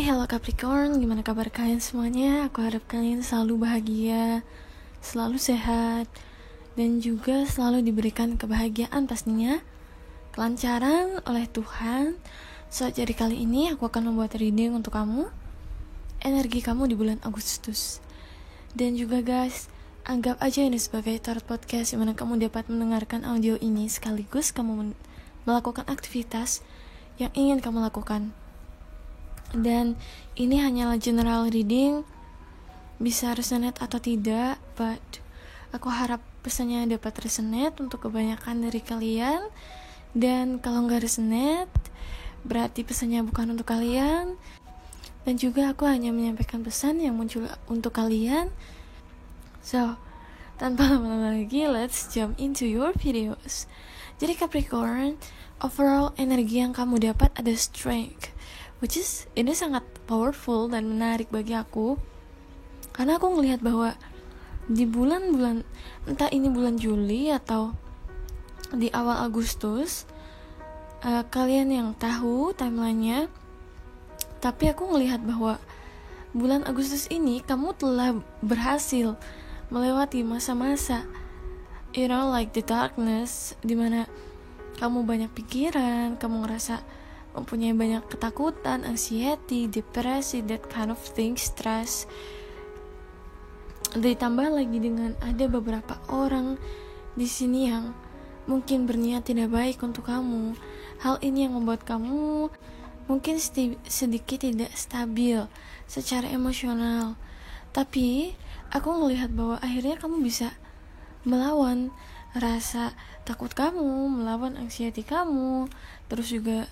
Hello Capricorn, gimana kabar kalian semuanya? Aku harap kalian selalu bahagia, selalu sehat, dan juga selalu diberikan kebahagiaan pastinya, kelancaran oleh Tuhan. So, jadi kali ini aku akan membuat reading untuk kamu, energi kamu di bulan Agustus. Dan juga guys, anggap aja ini sebagai tarot podcast, dimana kamu dapat mendengarkan audio ini sekaligus kamu melakukan aktivitas yang ingin kamu lakukan. Dan ini hanyalah general reading, bisa resonate atau tidak, but aku harap pesannya dapat resonate untuk kebanyakan dari kalian. Dan kalau nggak resonate, berarti pesannya bukan untuk kalian. Dan juga aku hanya menyampaikan pesan yang muncul untuk kalian. So, tanpa lama-lama lagi, let's jump into your videos. Jadi Capricorn, overall energi yang kamu dapat ada strength, which is ini sangat powerful dan menarik bagi aku, karena aku ngelihat bahwa di bulan-bulan, entah ini bulan Juli atau di awal Agustus, kalian yang tahu timelinenya, tapi aku ngelihat bahwa bulan Agustus ini kamu telah berhasil melewati masa-masa, like the darkness, dimana kamu banyak pikiran, kamu ngerasa mempunyai banyak ketakutan, anxiety, depresi, that kind of thing, stress. Ditambah lagi dengan ada beberapa orang di sini yang mungkin berniat tidak baik untuk kamu. Hal ini yang membuat kamu mungkin sedikit tidak stabil secara emosional. Tapi aku melihat bahwa akhirnya kamu bisa melawan rasa takut kamu, melawan anxiety kamu, terus juga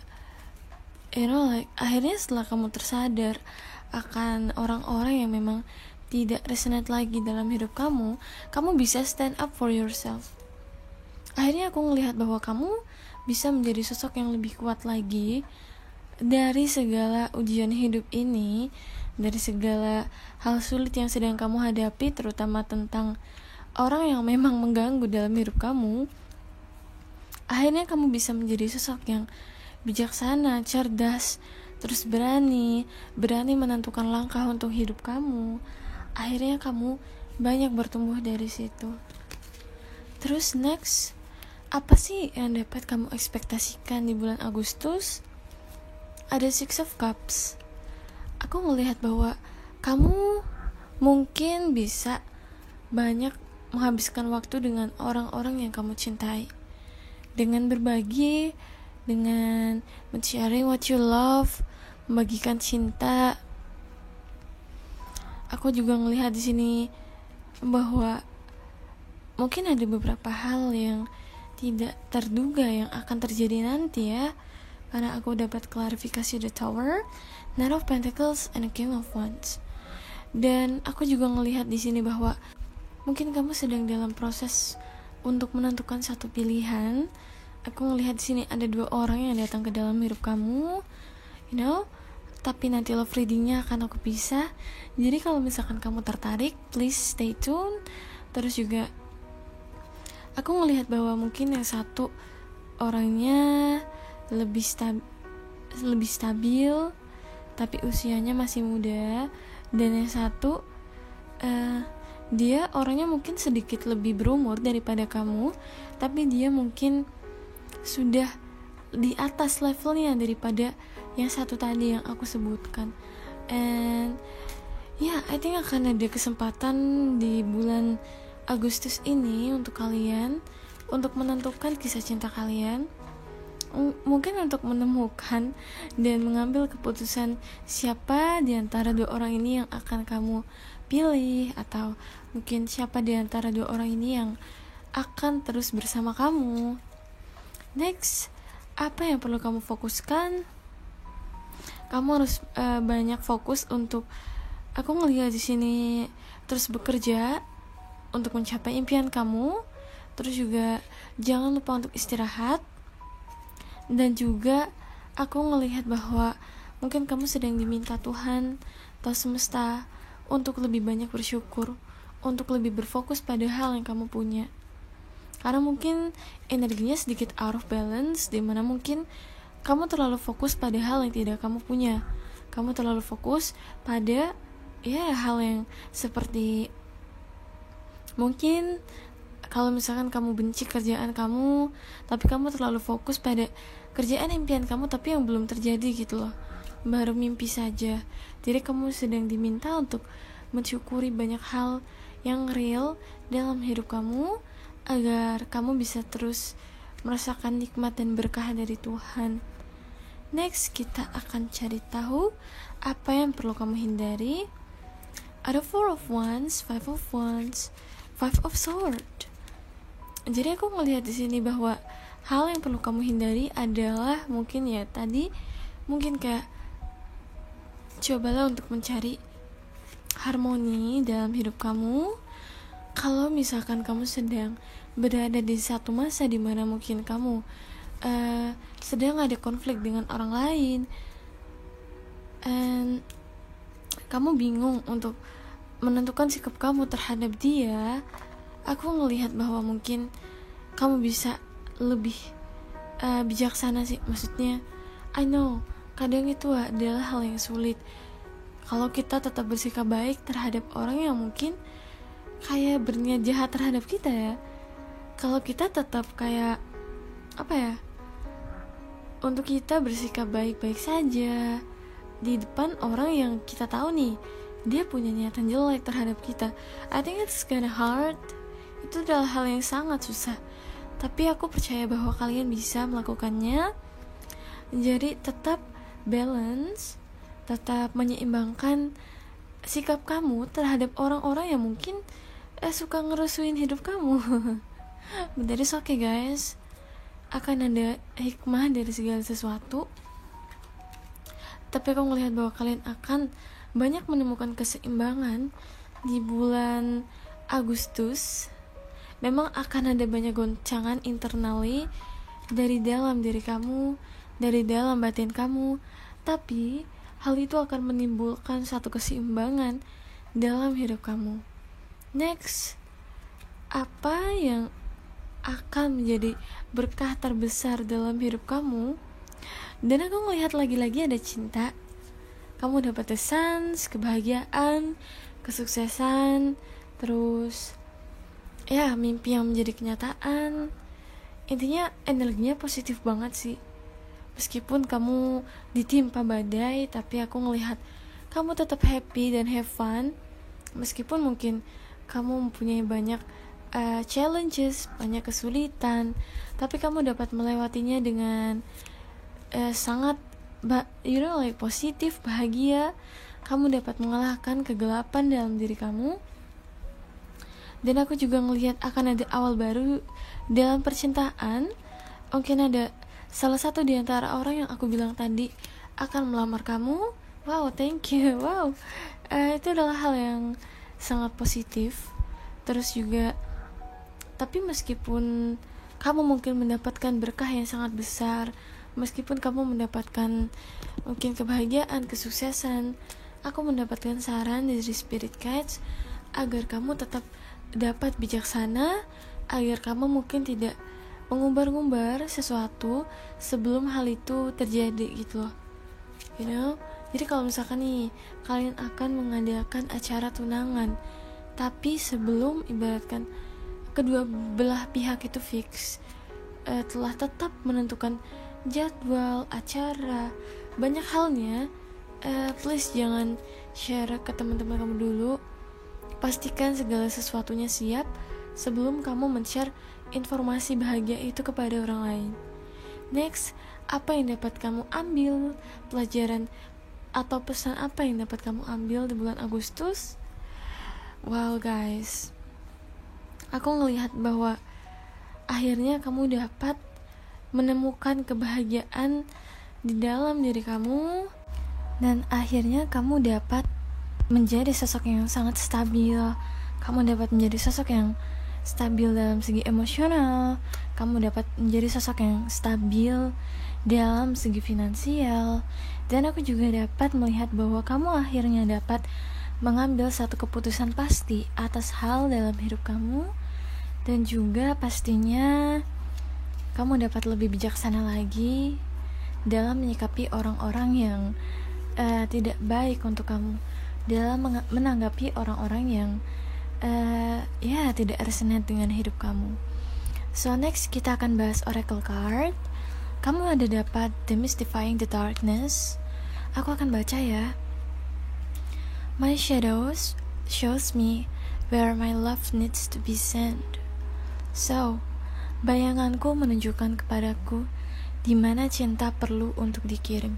akhirnya setelah kamu tersadar akan orang-orang yang memang tidak resonate lagi dalam hidup kamu bisa stand up for yourself. Akhirnya aku ngelihat bahwa kamu bisa menjadi sosok yang lebih kuat lagi dari segala ujian hidup ini, dari segala hal sulit yang sedang kamu hadapi, terutama tentang orang yang memang mengganggu dalam hidup kamu. Akhirnya kamu bisa menjadi sosok yang bijaksana, cerdas, terus berani menentukan langkah untuk hidup kamu. Akhirnya kamu banyak bertumbuh dari situ. Terus next, apa sih yang dapat kamu ekspektasikan di bulan Agustus? Ada Six of Cups. Aku melihat bahwa kamu mungkin bisa banyak menghabiskan waktu dengan orang-orang yang kamu cintai, dengan berbagi, dengan sharing what you love, membagikan cinta. Aku juga melihat di sini bahwa mungkin ada beberapa hal yang tidak terduga yang akan terjadi nanti ya, karena aku dapat klarifikasi the Tower, Knight of Pentacles, and the King of Wands. Dan aku juga melihat di sini bahwa mungkin kamu sedang dalam proses untuk menentukan satu pilihan. Aku melihat di sini ada 2 orang yang datang ke dalam hidup kamu, tapi nanti love readingnya akan aku pisah. Jadi kalau misalkan kamu tertarik, please stay tune. Terus juga aku melihat bahwa mungkin yang satu orangnya lebih stabil, tapi usianya masih muda, dan yang satu dia orangnya mungkin sedikit lebih berumur daripada kamu, tapi dia mungkin sudah di atas levelnya daripada yang satu tadi yang aku sebutkan. And I think akan ada kesempatan di bulan Agustus ini untuk kalian untuk menentukan kisah cinta kalian, mungkin untuk menemukan dan mengambil keputusan siapa di antara 2 orang ini yang akan kamu pilih, atau mungkin siapa di antara 2 orang ini yang akan terus bersama kamu. Next, apa yang perlu kamu fokuskan? Kamu harus banyak fokus untuk, aku ngelihat di sini, terus bekerja untuk mencapai impian kamu. Terus juga jangan lupa untuk istirahat. Dan juga aku ngelihat bahwa mungkin kamu sedang diminta Tuhan atau semesta untuk lebih banyak bersyukur, untuk lebih berfokus pada hal yang kamu punya. Karena mungkin energinya sedikit out of balance, dimana mungkin kamu terlalu fokus pada hal yang tidak kamu punya. kamu terlalu fokus pada hal yang seperti mungkin kalau misalkan kamu benci kerjaan kamu, tapi kamu terlalu fokus pada kerjaan impian kamu tapi yang belum terjadi gitu loh, baru mimpi saja. Jadi kamu sedang diminta untuk mensyukuri banyak hal yang real dalam hidup kamu agar kamu bisa terus merasakan nikmat dan berkah dari Tuhan. Next, kita akan cari tahu apa yang perlu kamu hindari. Ada 4 of Wands, 5 of Wands, 5 of Swords. Jadi aku ngelihat di sini bahwa hal yang perlu kamu hindari adalah mungkin kayak cobalah untuk mencari harmoni dalam hidup kamu. Kalau misalkan kamu sedang berada di satu masa di mana mungkin kamu sedang ada konflik dengan orang lain, and kamu bingung untuk menentukan sikap kamu terhadap dia, aku ngelihat bahwa mungkin kamu bisa lebih bijaksana sih. Maksudnya, I know kadang itu adalah hal yang sulit kalau kita tetap bersikap baik terhadap orang yang mungkin kayak berniat jahat terhadap kita ya. Kalau kita tetap kayak untuk kita bersikap baik-baik saja di depan orang yang kita tahu nih dia punya niatan jelek terhadap kita, I think it's kinda hard. Itu adalah hal yang sangat susah, tapi aku percaya bahwa kalian bisa melakukannya. Jadi tetap balance, tetap menyeimbangkan sikap kamu terhadap orang-orang yang mungkin suka ngerusuin hidup kamu. But it's okay guys, akan ada hikmah dari segala sesuatu. Tapi aku melihat bahwa kalian akan banyak menemukan keseimbangan di bulan Agustus. Memang akan ada banyak goncangan internally dari dalam diri kamu, dari dalam batin kamu, tapi hal itu akan menimbulkan satu keseimbangan dalam hidup kamu. Next, apa yang akan menjadi berkah terbesar dalam hidup kamu? Dan aku melihat lagi-lagi ada cinta. Kamu dapat the suns, kebahagiaan, kesuksesan, terus mimpi yang menjadi kenyataan. Intinya energinya positif banget sih. Meskipun kamu ditimpa badai, tapi aku ngelihat kamu tetap happy dan have fun. Meskipun mungkin kamu mempunyai banyak challenges, banyak kesulitan, tapi kamu dapat melewatinya dengan sangat positif, bahagia. Kamu dapat mengalahkan kegelapan dalam diri kamu. Dan aku juga ngelihat akan ada awal baru dalam percintaan. Mungkin ada salah satu di antara orang yang aku bilang tadi akan melamar kamu. Wow, thank you. Wow, itu adalah hal yang sangat positif. Terus juga, tapi meskipun kamu mungkin mendapatkan berkah yang sangat besar, meskipun kamu mendapatkan mungkin kebahagiaan, kesuksesan, aku mendapatkan saran dari Spirit Guides agar kamu tetap dapat bijaksana, agar kamu mungkin tidak mengumbar-ngumbar sesuatu sebelum hal itu terjadi gitu loh. Jadi kalau misalkan nih kalian akan mengadakan acara tunangan, tapi sebelum ibaratkan kedua belah pihak itu fix, telah tetap menentukan jadwal acara, banyak halnya, please jangan share ke teman-teman kamu dulu. Pastikan segala sesuatunya siap sebelum kamu men-share informasi bahagia itu kepada orang lain. Next, apa yang dapat kamu ambil, pelajaran atau pesan apa yang dapat kamu ambil di bulan Agustus? Wow guys, aku ngelihat bahwa akhirnya kamu dapat menemukan kebahagiaan di dalam diri kamu, dan akhirnya kamu dapat menjadi sosok yang sangat stabil. Kamu dapat menjadi sosok yang stabil dalam segi emosional. Kamu dapat menjadi sosok yang stabil dalam segi finansial. Dan aku juga dapat melihat bahwa kamu akhirnya dapat mengambil satu keputusan pasti atas hal dalam hidup kamu. Dan juga pastinya kamu dapat lebih bijaksana lagi dalam menyikapi orang-orang yang tidak baik untuk kamu dalam menanggapi orang-orang yang tidak resonate dengan hidup kamu. So next kita akan bahas oracle card. Kamu ada dapat Demystifying the Darkness. Aku akan baca ya. My shadows shows me where my love needs to be sent. So, bayanganku menunjukkan kepadaku di mana cinta perlu untuk dikirim.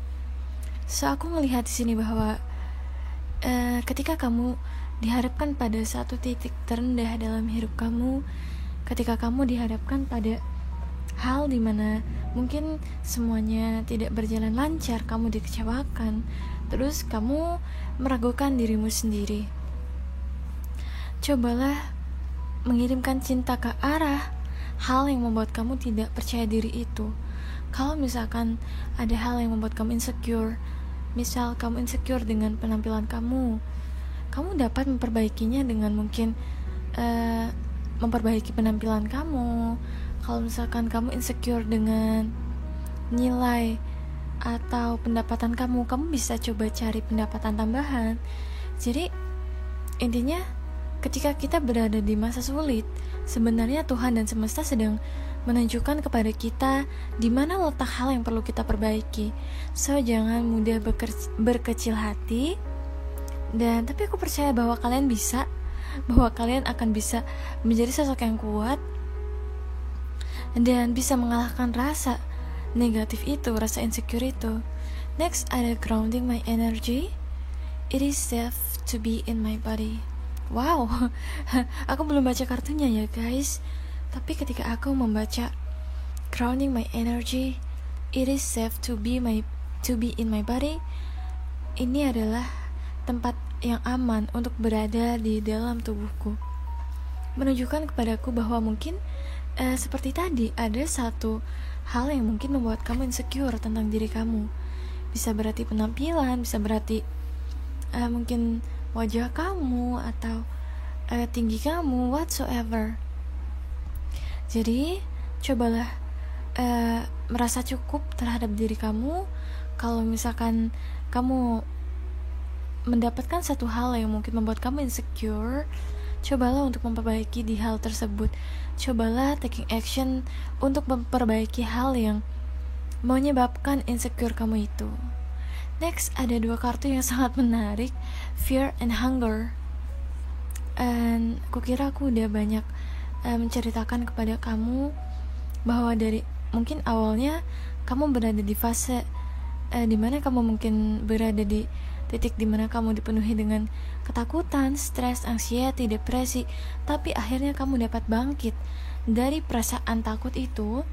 So, aku melihat di sini bahwa ketika kamu dihadapkan pada satu titik terendah dalam hidup kamu, ketika kamu dihadapkan pada hal dimana mungkin semuanya tidak berjalan lancar, kamu dikecewakan, terus kamu meragukan dirimu sendiri, cobalah mengirimkan cinta ke arah hal yang membuat kamu tidak percaya diri itu. Kalau misalkan ada hal yang membuat kamu insecure, misal kamu insecure dengan penampilan kamu dapat memperbaikinya dengan mungkin memperbaiki penampilan kamu. Kalau misalkan kamu insecure dengan nilai atau pendapatan kamu bisa coba cari pendapatan tambahan. Jadi intinya ketika kita berada di masa sulit, sebenarnya Tuhan dan semesta sedang menunjukkan kepada kita di mana letak hal yang perlu kita perbaiki. So jangan mudah berkecil hati. Dan tapi aku percaya bahwa kalian bisa, bahwa kalian akan bisa menjadi sosok yang kuat dan bisa mengalahkan rasa negatif itu, rasa insecure itu. Next ada grounding my energy. It is safe to be in my body. Wow, aku belum baca kartunya ya guys. Tapi ketika aku membaca grounding my energy, it is safe to be in my body, ini adalah tempat yang aman untuk berada di dalam tubuhku, menunjukkan kepadaku bahwa mungkin seperti tadi ada satu hal yang mungkin membuat kamu insecure tentang diri kamu. Bisa berarti penampilan, bisa berarti mungkin wajah kamu atau tinggi kamu, whatsoever. Jadi cobalah merasa cukup terhadap diri kamu. Kalau misalkan kamu mendapatkan satu hal yang mungkin membuat kamu insecure, cobalah untuk memperbaiki di hal tersebut. Cobalah taking action untuk memperbaiki hal yang menyebabkan insecure kamu itu. Next ada dua kartu yang sangat menarik, Fear and Hunger. And aku kira aku udah banyak menceritakan kepada kamu bahwa dari mungkin awalnya kamu berada di fase dimana kamu mungkin berada di titik dimana kamu dipenuhi dengan ketakutan, stres, anxiety, depresi, tapi akhirnya kamu dapat bangkit dari perasaan takut itu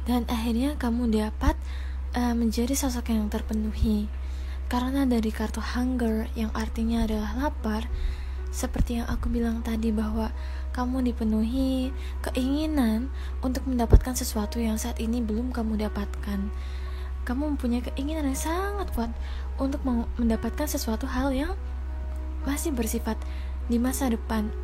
dan akhirnya kamu dapat menjadi sosok yang terpenuhi. Karena dari kartu hunger yang artinya adalah lapar, seperti yang aku bilang tadi bahwa kamu dipenuhi keinginan untuk mendapatkan sesuatu yang saat ini belum kamu dapatkan. Kamu mempunyai keinginan yang sangat kuat untuk mendapatkan sesuatu hal yang masih bersifat di masa depan.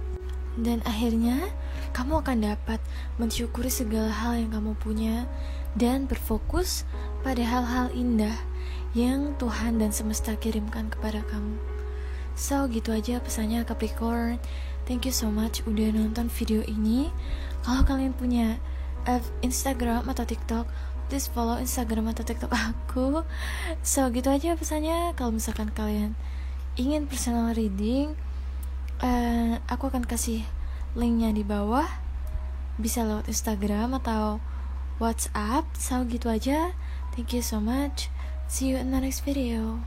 Dan akhirnya kamu akan dapat mensyukuri segala hal yang kamu punya dan berfokus pada hal-hal indah yang Tuhan dan semesta kirimkan kepada kamu. So gitu aja pesannya Capricorn. Thank you so much udah nonton video ini. Kalau kalian punya Instagram atau TikTok, please follow Instagram atau TikTok aku. So gitu aja pesannya. Kalau misalkan kalian ingin personal reading, aku akan kasih linknya di bawah. Bisa lewat Instagram atau WhatsApp. So gitu aja. Thank you so much. See you in the next video.